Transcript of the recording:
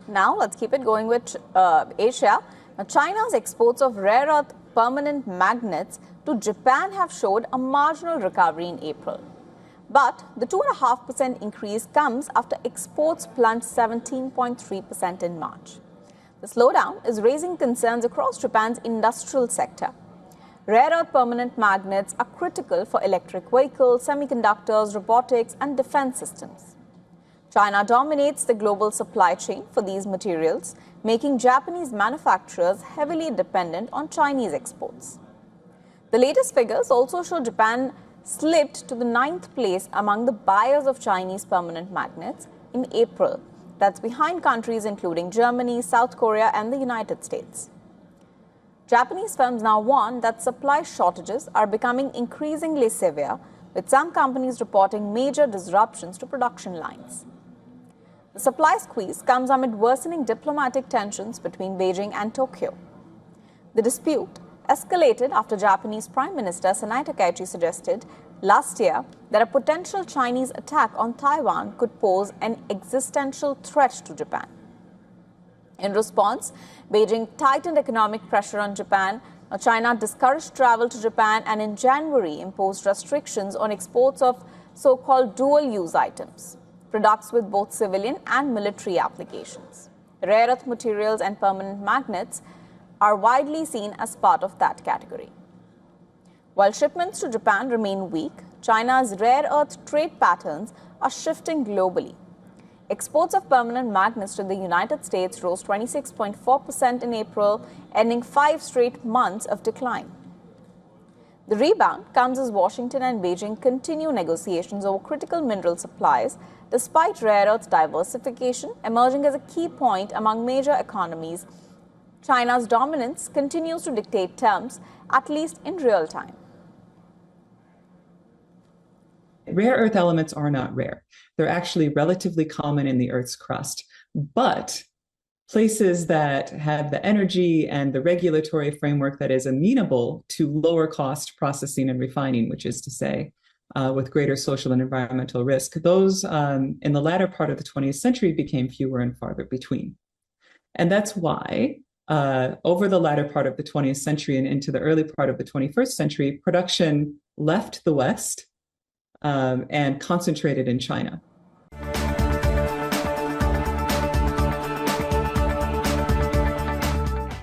Now let's keep it going with Asia. Now, China's exports of rare earth permanent magnets to Japan have showed a marginal recovery in April. But the 2.5% increase comes after exports plunged 17.3% in March. The slowdown is raising concerns across Japan's industrial sector. Rare earth permanent magnets are critical for electric vehicles, semiconductors, robotics, and defense systems. China dominates the global supply chain for these materials, making Japanese manufacturers heavily dependent on Chinese exports. The latest figures also show Japan slipped to the 9th place among the buyers of Chinese permanent magnets in April. That's behind countries including Germany, South Korea, and the United States. Japanese firms now warn that supply shortages are becoming increasingly severe, with some companies reporting major disruptions to production lines. The supply squeeze comes amid worsening diplomatic tensions between Beijing and Tokyo. The dispute escalated after Japanese Prime Minister Sanae Takaichi suggested last year that a potential Chinese attack on Taiwan could pose an existential threat to Japan. In response, Beijing tightened economic pressure on Japan. China discouraged travel to Japan and in January imposed restrictions on exports of so-called dual-use items, products with both civilian and military applications. Rare earth materials and permanent magnets are widely seen as part of that category. While shipments to Japan remain weak, China's rare earth trade patterns are shifting globally. Exports of permanent magnets to the United States rose 26.4% in April, ending 5 straight months of decline. The rebound comes as Washington and Beijing continue negotiations over critical mineral supplies, despite rare earth diversification emerging as a key point among major economies. China's dominance continues to dictate terms, at least in real time. Rare earth elements are not rare. They're actually relatively common in the Earth's crust. But places that have the energy and the regulatory framework that is amenable to lower cost processing and refining, which is to say, with greater social and environmental risk, those in the latter part of the 20th century became fewer and farther between. And that's why over the latter part of the 20th century and into the early part of the 21st century, production left the West and concentrated in China.